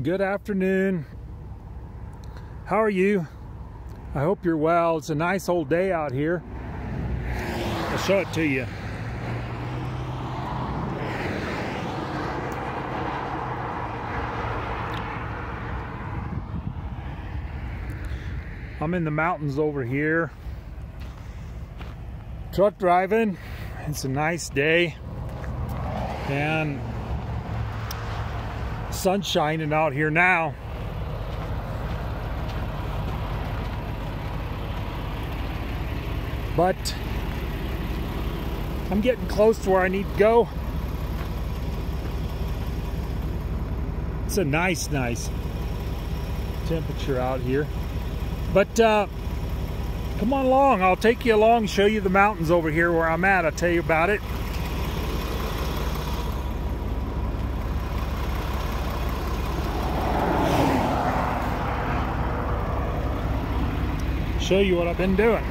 Good afternoon. How are you? I hope you're well. It's a nice old day out here. I'll show it to you. I'm in the mountains over here. Truck driving. It's a nice day. And sun's shining out here now. But I'm getting close to where I need to go. It's a nice temperature out here. But come on along. I'll take you along, show you the mountains over here where I'm at. I'll tell you about it. Show you what I've been doing.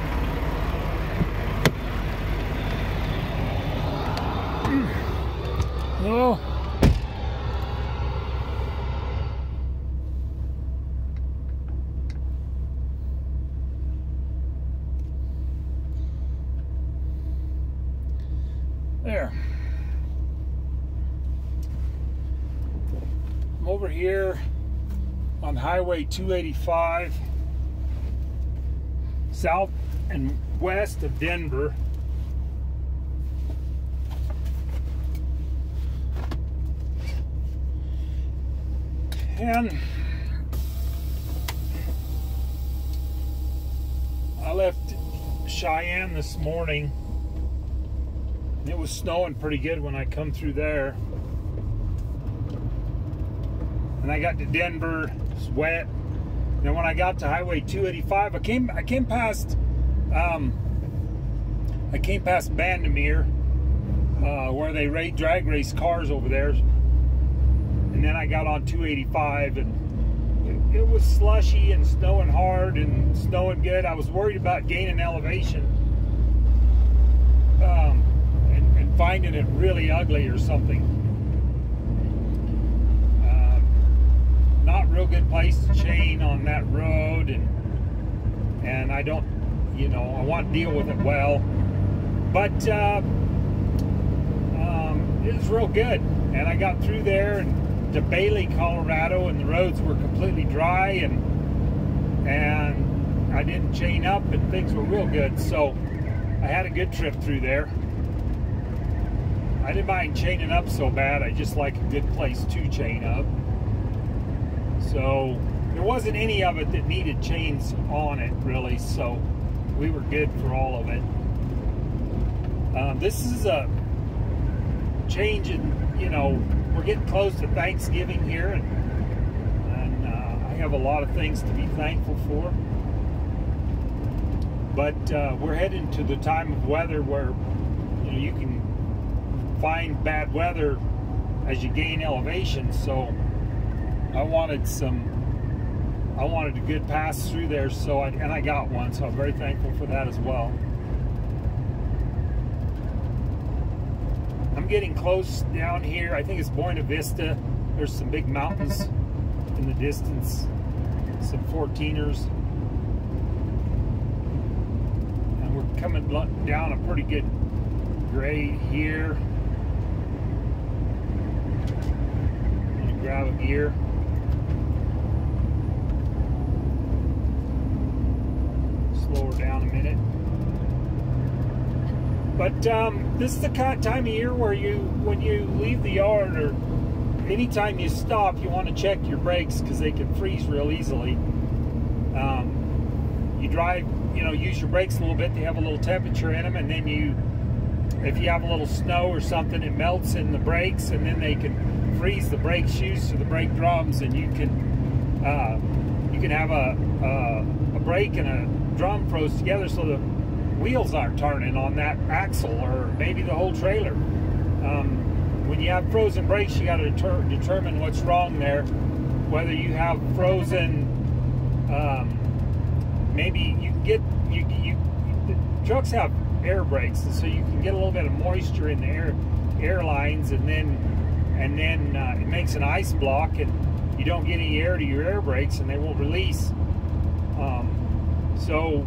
Oh. There. I'm over here on Highway 285. South and west of Denver. And I left Cheyenne this morning. It was snowing pretty good when I come through there. And I got to Denver, it's wet. And when I got to Highway 285, I came past Bandemere, where they drag race cars over there. And then I got on 285, and it was slushy and snowing hard and snowing good. I was worried about gaining elevation and finding it really ugly or something. Not real good place to chain on that road, and I don't, I want to deal with it well, but it was real good. And I got through there and to Bailey, Colorado, and the roads were completely dry, and I didn't chain up, and things were real good. So I had a good trip through there. I didn't mind chaining up so bad. I just like a good place to chain up. So there wasn't any of it that needed chains on it, really, so we were good for all of it. This is a change in, we're getting close to Thanksgiving here, and I have a lot of things to be thankful for. But we're heading to the time of weather where, you can find bad weather as you gain elevation, so I wanted a good pass through there, and I got one, so I'm very thankful for that as well. I'm getting close down here. I think it's Buena Vista. There's some big mountains in the distance, some 14ers. And we're coming down a pretty good grade here. I'm gonna grab a gear. Slow her down a minute. But this is the kind of time of year where when you leave the yard, or anytime you stop, you want to check your brakes because they can freeze real easily. You drive, use your brakes a little bit. They have a little temperature in them, and then if you have a little snow or something, it melts in the brakes, and then they can freeze the brake shoes to the brake drums, and you can have a brake and a drum froze together, so the wheels aren't turning on that axle, or maybe the whole trailer. When you have frozen brakes, you got to determine what's wrong there. Whether you have frozen, maybe you can get the trucks have air brakes, and so you can get a little bit of moisture in the air lines, and then it makes an ice block, and you don't get any air to your air brakes and they won't release. So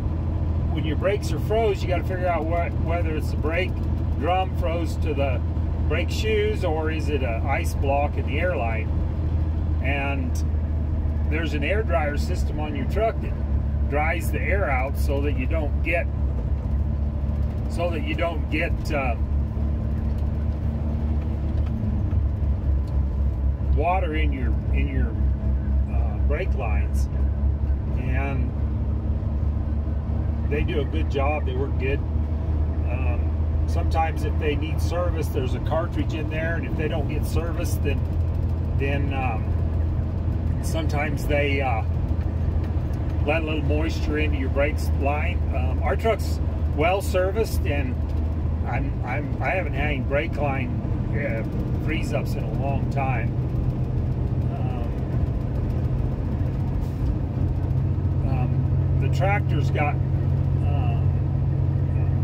when your brakes are froze, you got to figure out whether it's the brake drum froze to the brake shoes or is it an ice block in the airline. And there's an air dryer system on your truck that dries the air out so that you don't get water in your brake lines. And they do a good job. They work good. Sometimes if they need service, there's a cartridge in there, and if they don't get service, then sometimes they let a little moisture into your brake line. Our truck's well serviced, and I haven't had any brake line freeze ups in a long time. The tractor's got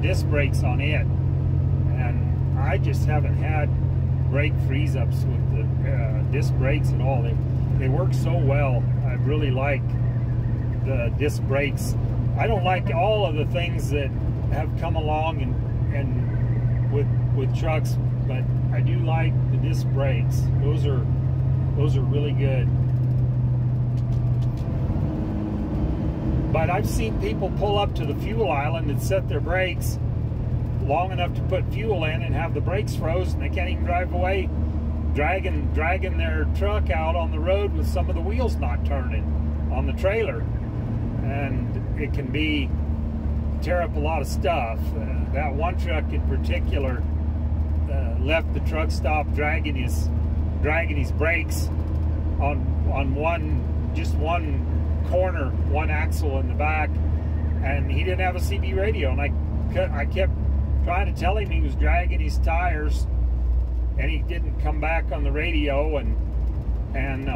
disc brakes on it, and I just haven't had brake freeze ups with the disc brakes at all. They work so well. I really like the disc brakes. I don't like all of the things that have come along and with trucks, but I do like the disc brakes. Those are really good. But I've seen people pull up to the fuel island and set their brakes long enough to put fuel in and have the brakes froze, and they can't even drive away, dragging their truck out on the road with some of the wheels not turning on the trailer. And it can tear up a lot of stuff. That one truck in particular left the truck stop dragging his brakes on just one corner, one axle in the back, and he didn't have a CB radio, and I kept trying to tell him he was dragging his tires, and he didn't come back on the radio, and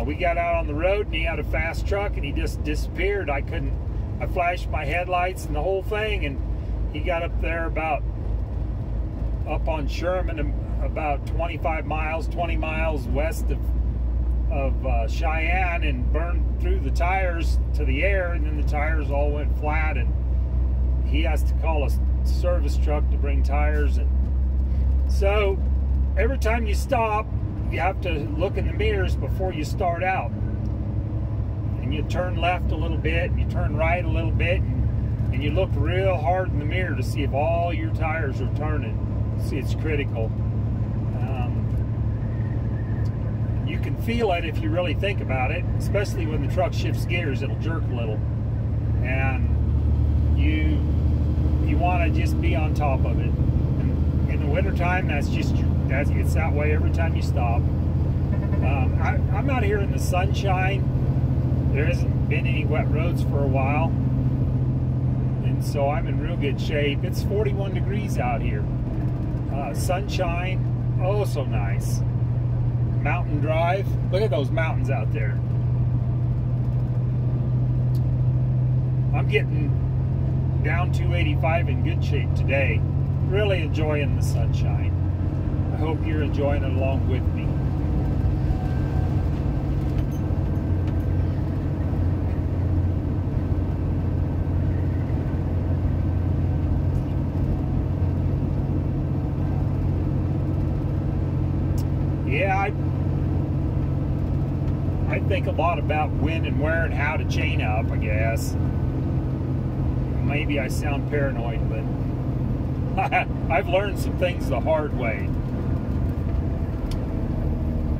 we got out on the road, and he had a fast truck, and he just disappeared. I flashed my headlights and the whole thing, and he got up there up on Sherman, about 20 miles west of Cheyenne, and burned through the tires to the air, and then the tires all went flat, and he has to call a service truck to bring tires. And so every time you stop, you have to look in the mirrors before you start out, and you turn left a little bit, and you turn right a little bit, and you look real hard in the mirror to see if all your tires are turning. See, it's critical. You can feel it if you really think about it, especially when the truck shifts gears. It'll jerk a little, and you want to just be on top of it. And in the wintertime, it's that way every time you stop. I'm out here in the sunshine. There hasn't been any wet roads for a while, and so I'm in real good shape. It's 41 degrees out here. Sunshine, oh so nice. Mountain drive. Look at those mountains out there. I'm getting down 285 in good shape today. Really enjoying the sunshine. I hope you're enjoying it along with me. Yeah, I think a lot about when and where and how to chain up, I guess. Maybe I sound paranoid, but I've learned some things the hard way.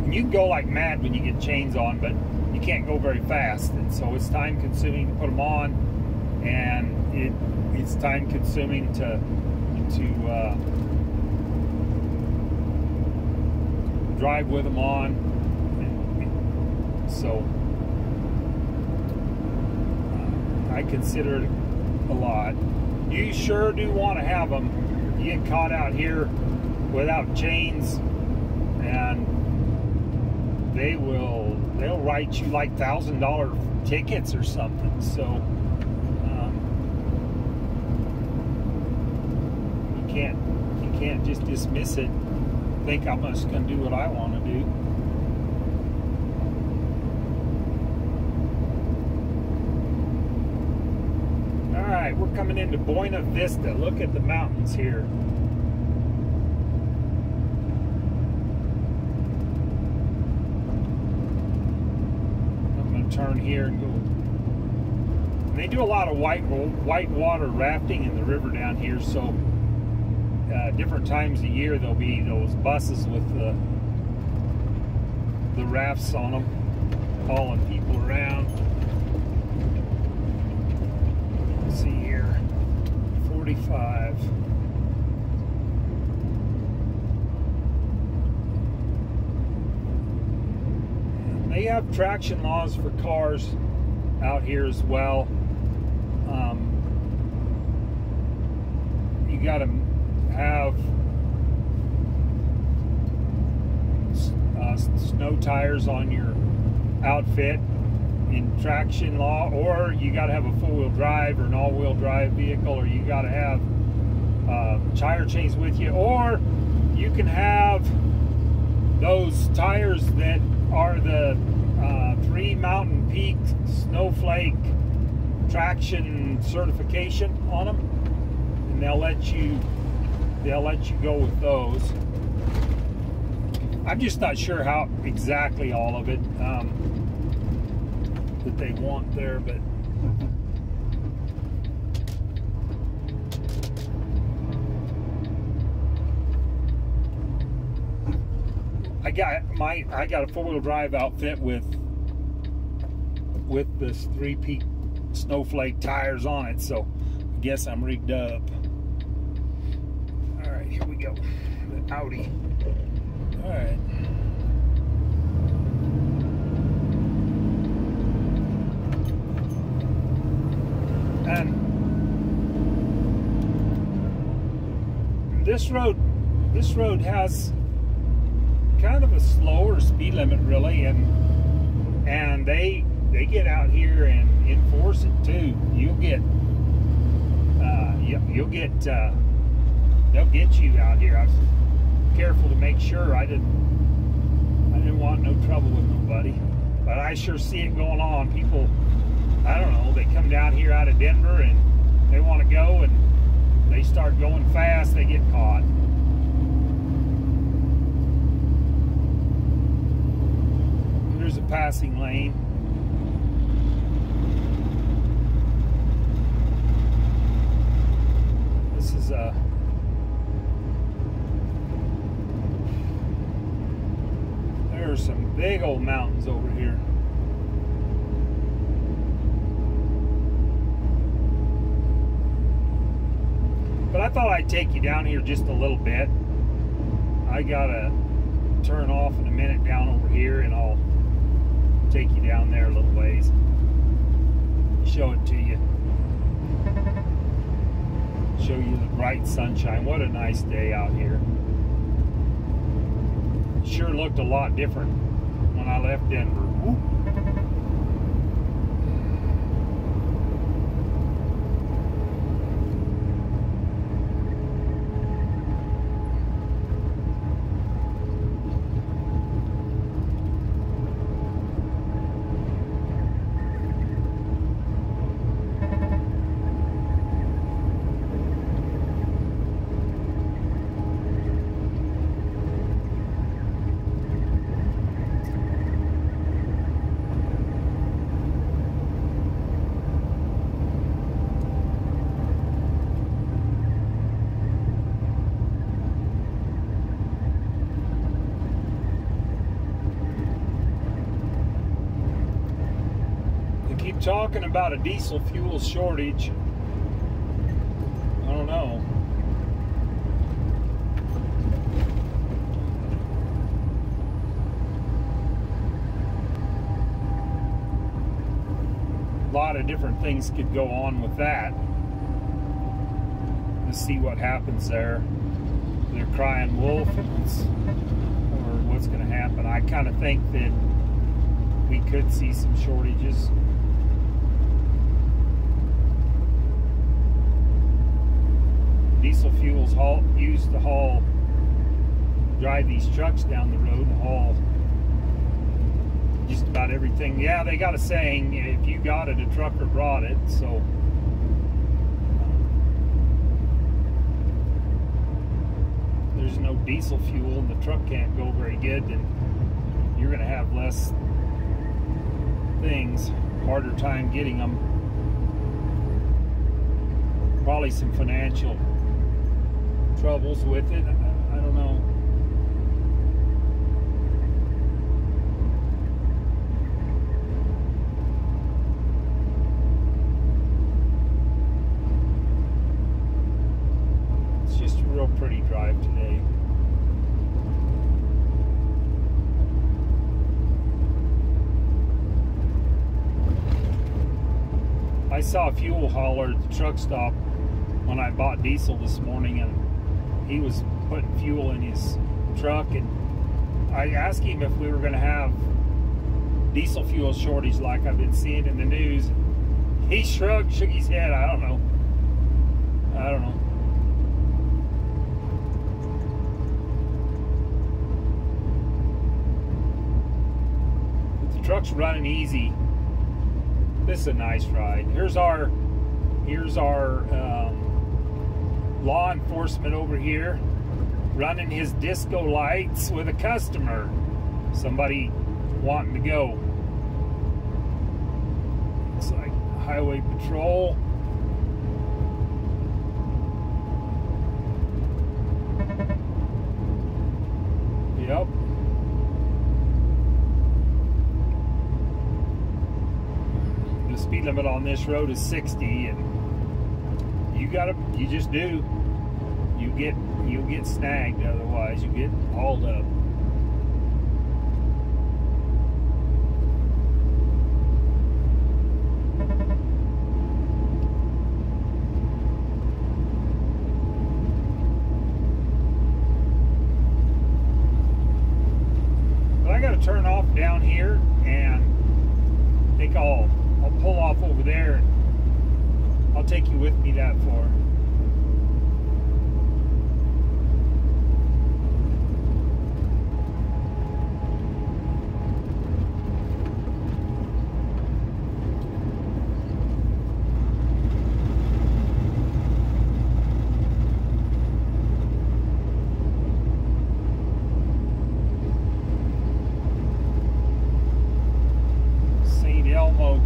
And you can go like mad when you get chains on, but you can't go very fast, and so it's time consuming to put them on, and it's time consuming to drive with them on, and so I consider it a lot. You sure do want to have them. You get caught out here without chains, and they'll write you like $1,000 tickets or something. So you can't just dismiss it. Think I'm just going to do what I want to do. Alright, we're coming into Buena Vista. Look at the mountains here. I'm going to turn here and go. And they do a lot of white water rafting in the river down here, so different times of year there'll be those buses with the rafts on them, hauling people around. Let's see here, 45. They have traction laws for cars out here as well. You got to have snow tires on your outfit in traction law, or you got to have a four-wheel drive or an all-wheel drive vehicle, or you got to have tire chains with you, or you can have those tires that are the 3 Mountain Peak Snowflake traction certification on them, and they'll let you go with those. I'm just not sure how exactly all of it that they want there, but I got a four-wheel drive outfit with this 3 Peak Snowflake tires on it, so I guess I'm rigged up. All right, here we go. The Audi. All right. And this road has kind of a slower speed limit, really, and they get out here and enforce it too. They'll get you out here. I was careful to make sure I didn't want no trouble with nobody, but I sure see it going on. People, I don't know, they come down here out of Denver and they want to go, and they start going fast, they get caught. There's a passing lane. This is there's some big old mountains over here. But I thought I'd take you down here just a little bit. I gotta turn off in a minute down over here, and I'll take you down there a little ways, show it to you, show you the bright sunshine. What a nice day out here. Sure looked a lot different when I left Denver. Whoop. Talking about a diesel fuel shortage. I don't know. A lot of different things could go on with that. Let's see what happens there. They're crying wolf, or what's going to happen. I kind of think that we could see some shortages. Diesel fuels used to drive these trucks down the road and haul just about everything. Yeah, they got a saying, if you got it, a trucker brought it. So there's no diesel fuel and the truck can't go very good, then you're going to have less things, harder time getting them. Probably some financial troubles with it. I don't know. It's just a real pretty drive today. I saw a fuel hauler at the truck stop when I bought diesel this morning, and he was putting fuel in his truck, and I asked him if we were going to have diesel fuel shortage like I've been seeing in the news. He shrugged, shook his head. I don't know. But the truck's running easy. This is a nice ride. Here's our law enforcement over here running his disco lights with a customer. Somebody wanting to go. Looks like highway patrol. Yep. The speed limit on this road is 60, and you just do. You'll get snagged, otherwise you get hauled up. But I gotta turn off down here, and I think I'll pull off over there, and I'll take you with me that far.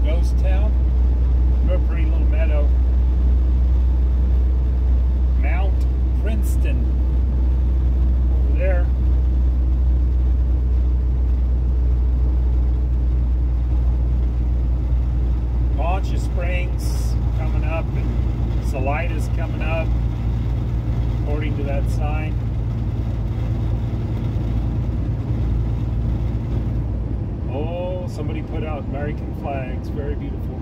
Ghost town, real pretty little meadow. Mount Princeton over there. Poncha Springs coming up, and Salida's coming up, according to that sign. Oh, somebody put out American flags. Very beautiful.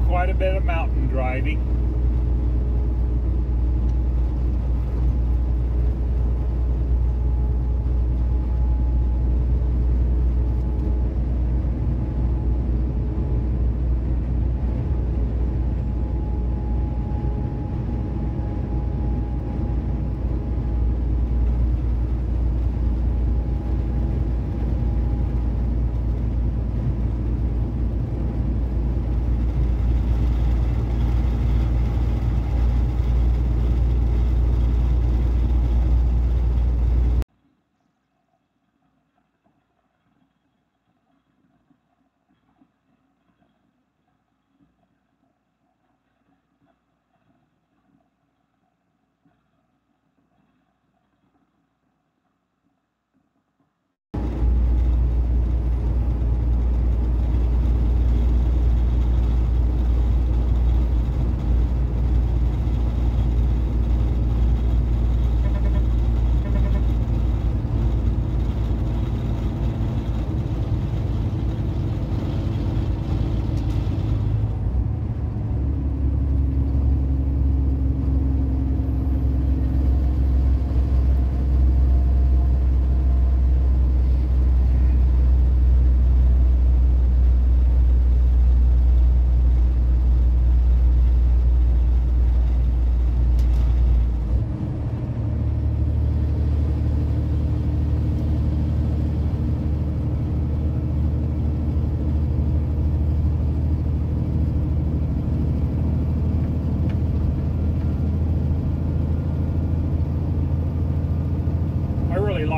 Quite a bit of mountain driving.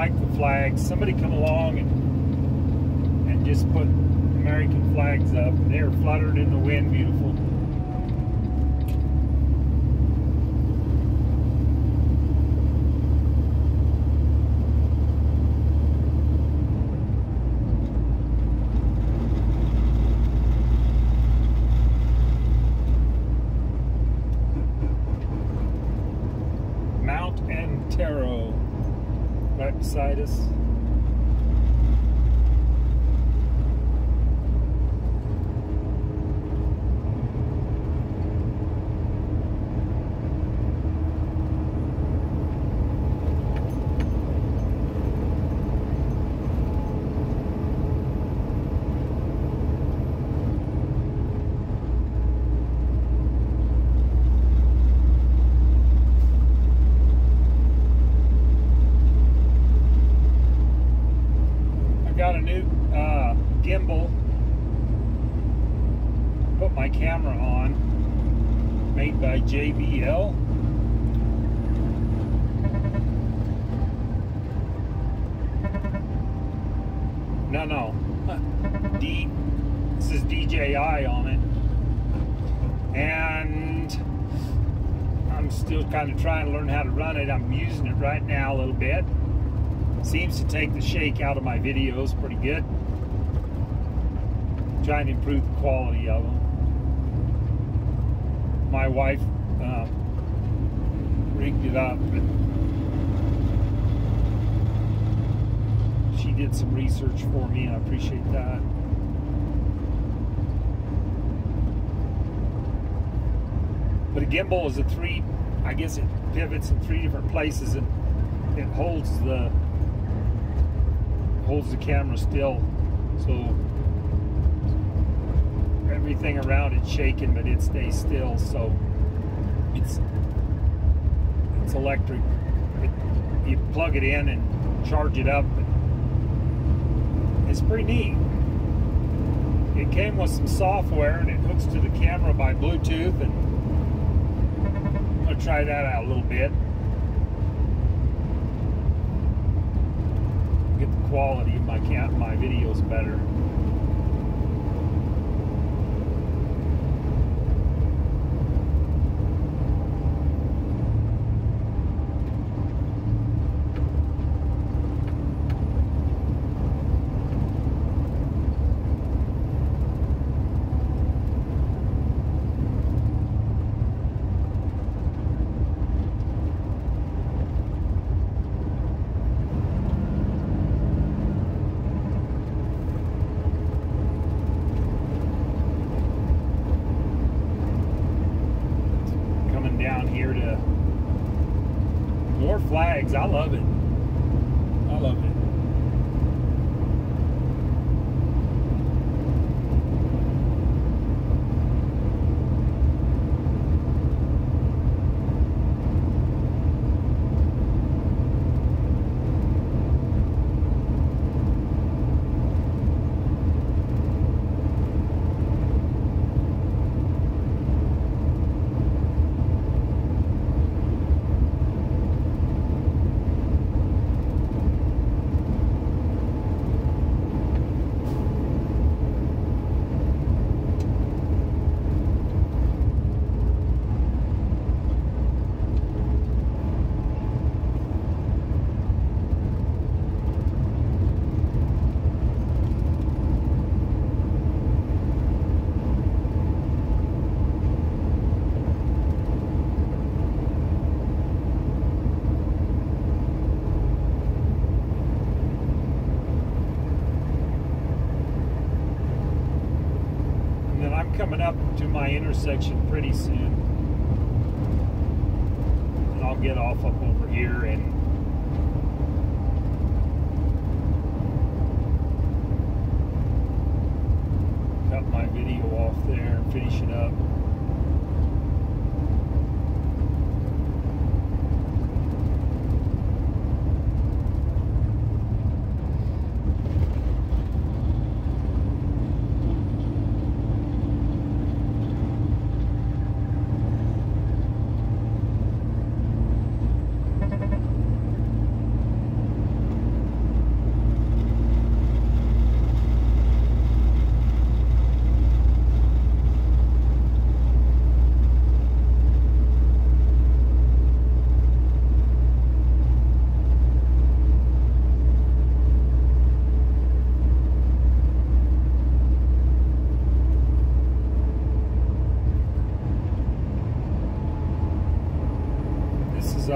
like the flags. Somebody come along and just put American flags up. They're fluttered in the wind, beautiful. Right beside us. Got a new gimbal, put my camera on, made by JBL. No, this is DJI on it, and I'm still kind of trying to learn how to run it. I'm using it right now a little bit. Seems to take the shake out of my videos pretty good. Trying to improve the quality of them. My wife rigged it up, but she did some research for me, and I appreciate that. But a gimbal is I guess it pivots in 3 different places, and it holds the camera still, so everything around it's shaking, but it stays still. So it's electric. You plug it in and charge it up. It's pretty neat. It came with some software, and it hooks to the camera by Bluetooth, and I'm gonna try that out a little bit. Get the quality of my videos better. More flags. I love it. I love it. Coming up to my intersection pretty soon, and I'll get off up over here and cut my video off there and finish it up.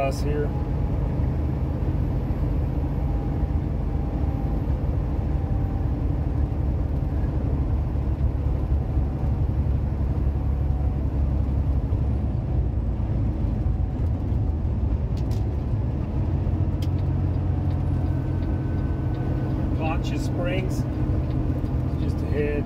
bus here. Springs just ahead.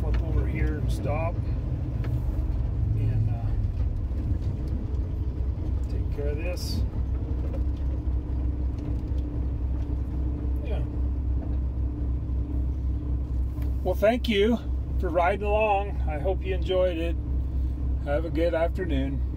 Up over here and stop and take care of this. Yeah. Well, thank you for riding along. I hope you enjoyed it. Have a good afternoon.